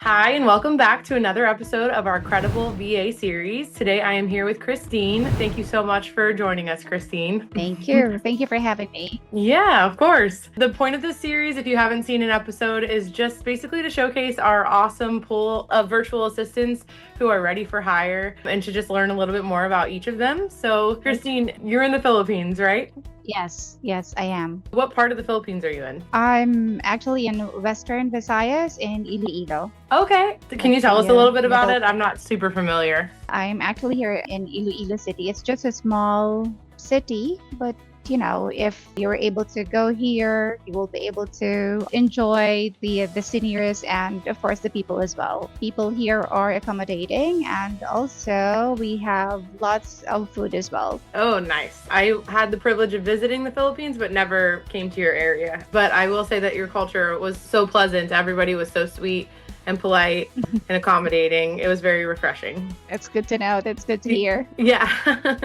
Hi, and welcome back to another episode of our Credible VA series. Today I am here with Kristine. Thank you so much for joining us, Kristine. Thank you. Thank you for having me. Yeah, of course. The point of this series, if you haven't seen an episode, is just basically to showcase our awesome pool of virtual assistants who are ready for hire and to just learn a little bit more about each of them. So, Kristine, you're in the Philippines, right? Yes, I am. What part of the Philippines are you in? I'm actually in Western Visayas in Iloilo. Okay. Can you tell us a little bit about it? I'm not super familiar. I'm actually here in Iloilo City. It's just a small city, but if you're able to go here, you will be able to enjoy the seniors and of course the people as well. People here are accommodating, and also we have lots of food as well. Oh, nice. I had the privilege of visiting the Philippines, but never came to your area. But I will say that your culture was so pleasant. Everybody was so sweet and polite and accommodating. It was very refreshing. It's good to know. That's good to hear. Yeah.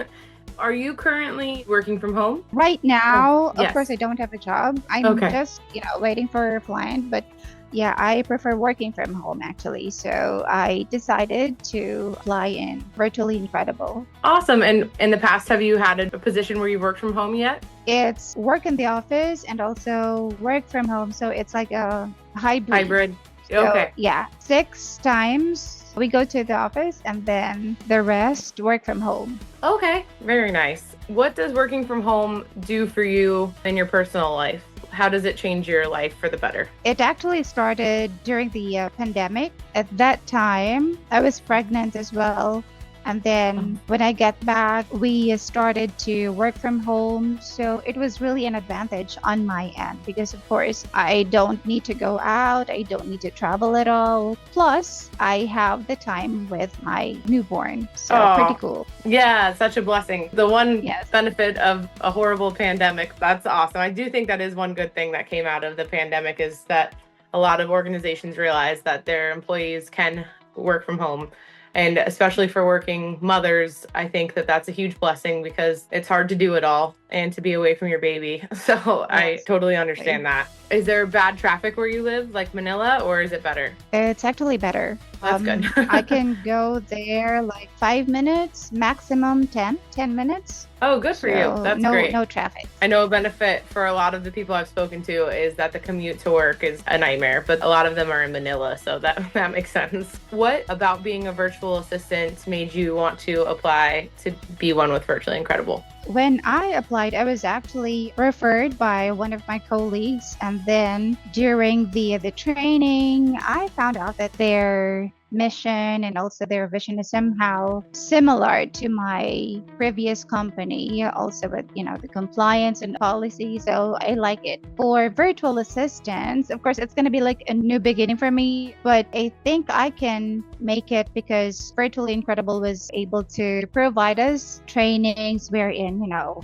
Are you currently working from home? Right now, Yes. of course, I don't have a job. I'm Okay. just, waiting for a client. But yeah, I prefer working from home actually. So I decided to apply in Virtually Incredible. Awesome. And in the past, have you had a position where you worked from home yet? It's work in the office and also work from home. So it's like a hybrid. Hybrid. So, Okay. yeah, 6 times we go to the office and then the rest work from home. Okay. Very nice. What does working from home do for you in your personal life? How does it change your life for the better? It actually started during the pandemic. At that time, I was pregnant as well. And then when I get back, we started to work from home. So it was really an advantage on my end because, of course, I don't need to go out. I don't need to travel at all. Plus, I have the time with my newborn. So pretty cool. Yeah, such a blessing. The one Yes. benefit of a horrible pandemic, that's awesome. I do think that is one good thing that came out of the pandemic is that a lot of organizations realize that their employees can work from home. And especially for working mothers, I think that that's a huge blessing because it's hard to do it all and to be away from your baby. So I Yes. totally understand that. Is there bad traffic where you live, like Manila, or is it better? It's actually better. That's good. I can go there like 5 minutes, maximum 10 minutes. Oh, good for you. So That's no, great. no traffic. I know a benefit for a lot of the people I've spoken to is that the commute to work is a nightmare, but a lot of them are in Manila, so that makes sense. What about being a virtual assistant made you want to apply to be one with Virtually Incredible? When I applied, I was actually referred by one of my colleagues, and then during the training, I found out that their mission and also their vision is somehow similar to my previous company, also with the compliance and policy. So I like it. For virtual assistants, of course, it's going to be like a new beginning for me, but I think I can make it because Virtually Incredible was able to provide us trainings wherein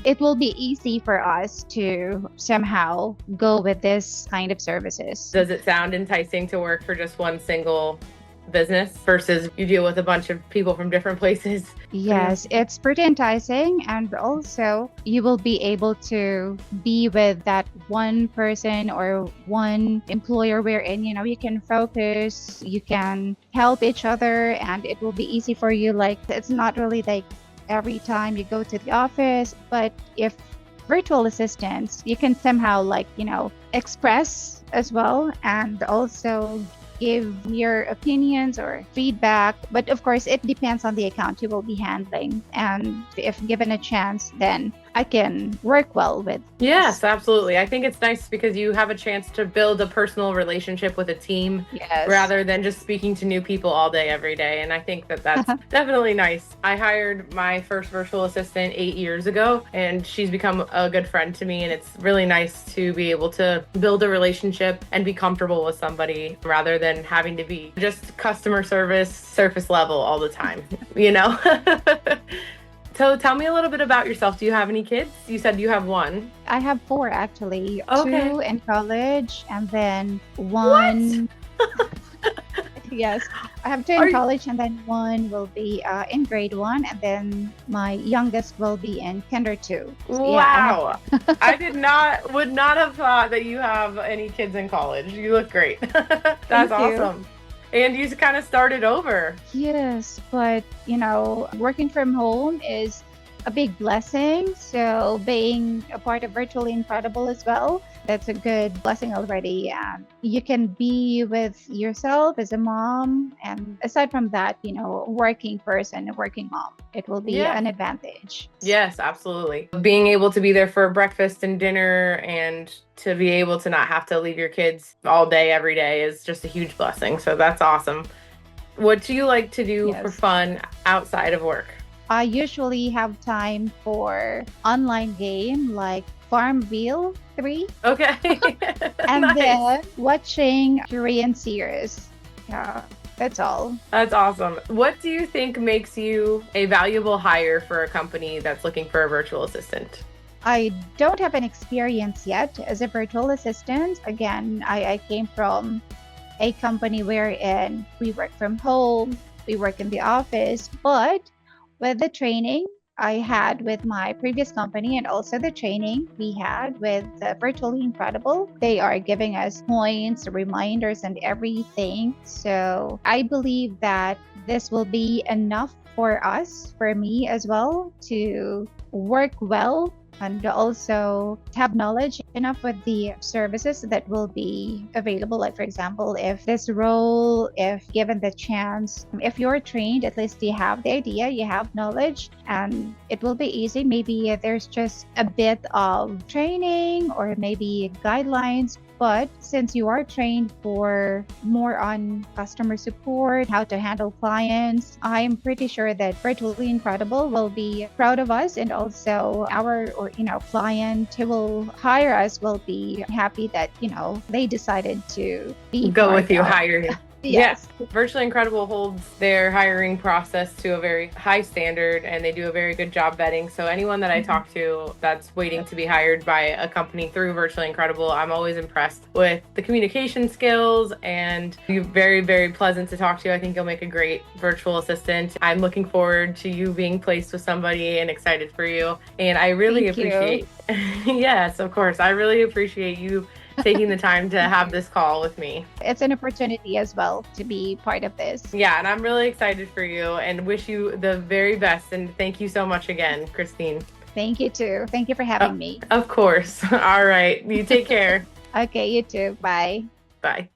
it will be easy for us to somehow go with this kind of services. Does it sound enticing to work for just one single business versus you deal with a bunch of people from different places? Yes, it's pretty enticing, and also you will be able to be with that one person or one employer wherein you can focus, you can help each other, and it will be easy for you. Like, it's not really like every time you go to the office, but if virtual assistants, you can somehow express as well and also give your opinions or feedback. But of course, it depends on the account you will be handling. And if given a chance, then I can work well with. Yes, absolutely. I think it's nice because you have a chance to build a personal relationship with a team rather than just speaking to new people all day, every day. And I think that that's definitely nice. I hired my first virtual assistant 8 years ago, and she's become a good friend to me. And it's really nice to be able to build a relationship and be comfortable with somebody rather than having to be just customer service, surface level all the time, So tell me a little bit about yourself. Do you have any kids? You said you have one. I have 4 actually. Okay. 2 in college and then 1. Yes, I have 2 in college and then 1 will be in grade 1 and then my youngest will be in kinder 2. So, Wow. Would not have thought that you have any kids in college. You look great. That's Thank you. awesome. And you kind of started over. Yes, but working from home is a big blessing. So being a part of Virtually Incredible as well, that's a good blessing already. And you can be with yourself as a mom. And aside from that, working person, a working mom, it will be an advantage. Yes, absolutely. Being able to be there for breakfast and dinner and to be able to not have to leave your kids all day, every day is just a huge blessing. So that's awesome. What do you like to do for fun outside of work? I usually have time for online game like Farmville 3. Okay. And nice. Then watching Korean series. Yeah, that's all. That's awesome. What do you think makes you a valuable hire for a company that's looking for a virtual assistant? I don't have an experience yet as a virtual assistant. Again, I came from a company wherein we work from home, we work in the office, but with the training I had with my previous company and also the training we had with Virtually Incredible, they are giving us points, reminders, and everything. So I believe that this will be enough for us, for me as well, to work well and also have knowledge enough with the services that will be available. Like, for example, if this role, if given the chance, if you're trained, at least you have the idea, you have knowledge, and it will be easy. Maybe there's just a bit of training or maybe guidelines. But since you are trained for more on customer support, how to handle clients, I'm pretty sure that Virtually Incredible will be proud of us, and also our client who will hire us will be happy that they decided to go with you, hire you. Yes. Virtually Incredible holds their hiring process to a very high standard, and they do a very good job vetting. So anyone that I talk to that's waiting to be hired by a company through Virtually Incredible, I'm always impressed with the communication skills, and you're very, very pleasant to talk to. I think you'll make a great virtual assistant. I'm looking forward to you being placed with somebody and excited for you. And I really appreciate yes, of course. I really appreciate you taking the time to have this call with me. It's an opportunity as well to be part of this. Yeah, and I'm really excited for you and wish you the very best. And thank you so much again, Kristine. Thank you too. Thank you for having me. Of course. All right. You take care. Okay, you too. Bye. Bye.